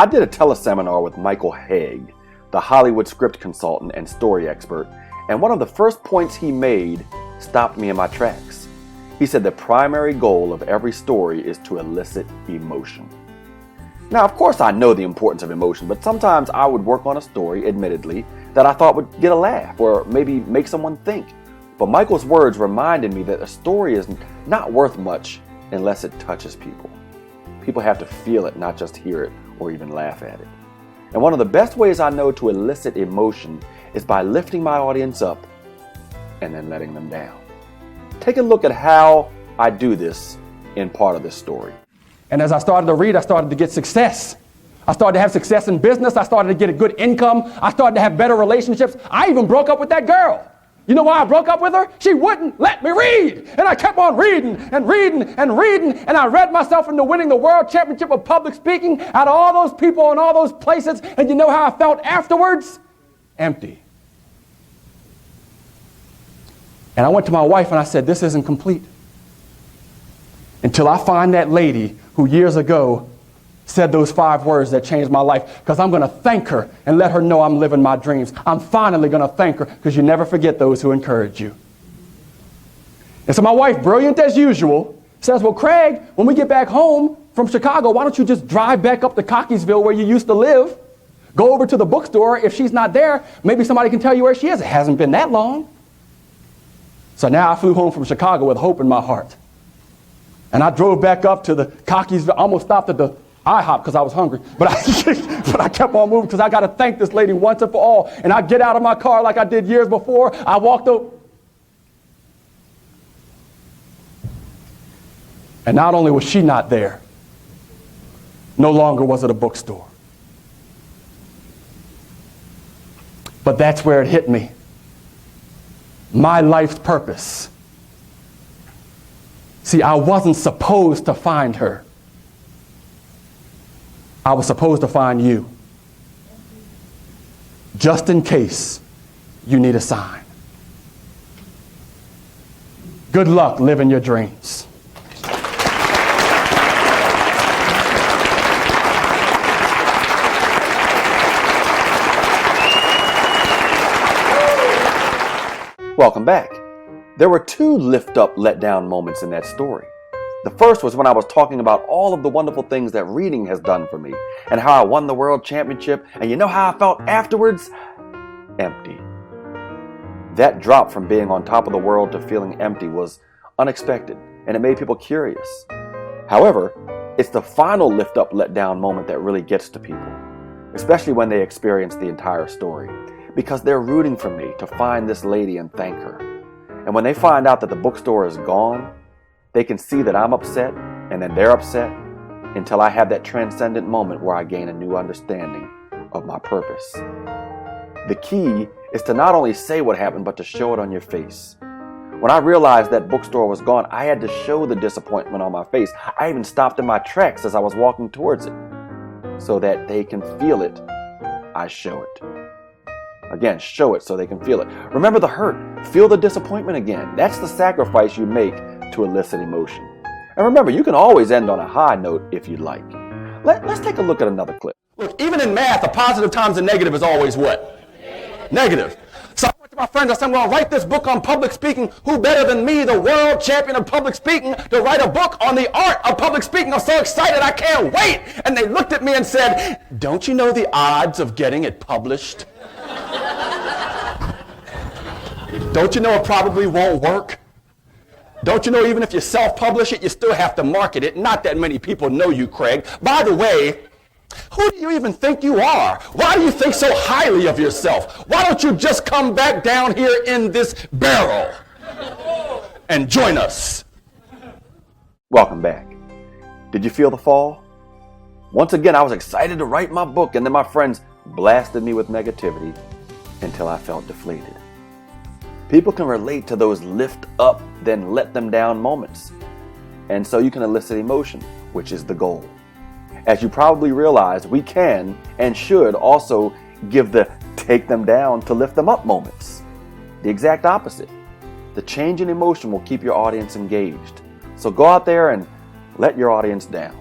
I did a teleseminar with Michael Haig, the Hollywood script consultant and story expert, and one of the first points he made stopped me in my tracks. He said the primary goal of every story is to elicit emotion. Now, of course, I know the importance of emotion, but sometimes I would work on a story, admittedly, that I thought would get a laugh or maybe make someone think. But Michael's words reminded me that a story is not worth much unless it touches people. People have to feel it, not just hear it or even laugh at it. And one of the best ways I know to elicit emotion is by lifting my audience up and then letting them down. Take a look at how I do this in part of this story. And as I started to read, I started to get success. I started to have success in business. I started to get a good income. I started to have better relationships. I even broke up with that girl. You know why I broke up with her? She wouldn't let me read. And I kept on reading and reading and reading. And I read myself into winning the world championship of public speaking out of all those people and all those places. And you know how I felt afterwards? Empty. And I went to my wife and I said, this isn't complete until I find that lady who years ago said those 5 words that changed my life, because I'm going to thank her and let her know I'm living my dreams. I'm finally going to thank her, because you never forget those who encourage you. And so my wife, brilliant as usual, says, well, Craig, when we get back home from Chicago, why don't you just drive back up to Cockeysville where you used to live, go over to the bookstore. If she's not there, maybe somebody can tell you where she is. It hasn't been that long. So now I flew home from Chicago with hope in my heart. And I drove back up to the Cockeysville, almost stopped at the IHOP because I was hungry, but I kept on moving because I got to thank this lady once and for all. And I get out of my car like I did years before. I walked up. And not only was she not there, no longer was it a bookstore. But that's where it hit me. My life's purpose. See, I wasn't supposed to find her. I was supposed to find you, just in case you need a sign. Good luck living your dreams. Welcome back. There were 2 lift up, let down moments in that story. The first was when I was talking about all of the wonderful things that reading has done for me and how I won the world championship, and you know how I felt afterwards? Empty. That drop from being on top of the world to feeling empty was unexpected, and it made people curious. However, it's the final lift up, let down moment that really gets to people, especially when they experience the entire story, because they're rooting for me to find this lady and thank her. And when they find out that the bookstore is gone, they can see that I'm upset, and then they're upset, until I have that transcendent moment where I gain a new understanding of my purpose. The key is to not only say what happened, but to show it on your face. When I realized that bookstore was gone, I had to show the disappointment on my face. I even stopped in my tracks as I was walking towards it. So that they can feel it, I show it. Again, show it so they can feel it. Remember the hurt. Feel the disappointment again. That's the sacrifice you make to elicit emotion. And remember, you can always end on a high note if you'd like. Let's take a look at another clip. Look, even in math, a positive times a negative is always what? Negative. So I went to my friends, I said, I'm going to write this book on public speaking. Who better than me, the world champion of public speaking, to write a book on the art of public speaking? I'm so excited, I can't wait. And they looked at me and said, don't you know the odds of getting it published? Don't you know it probably won't work? Don't you know even if you self-publish it, you still have to market it? Not that many people know you, Craig. By the way, who do you even think you are? Why do you think so highly of yourself? Why don't you just come back down here in this barrel and join us? Welcome back. Did you feel the fall? Once again, I was excited to write my book, and then my friends blasted me with negativity until I felt deflated. People can relate to those lift up, then let them down moments. And so you can elicit emotion, which is the goal. As you probably realize, we can and should also give the take them down to lift them up moments. The exact opposite. The change in emotion will keep your audience engaged. So go out there and let your audience down.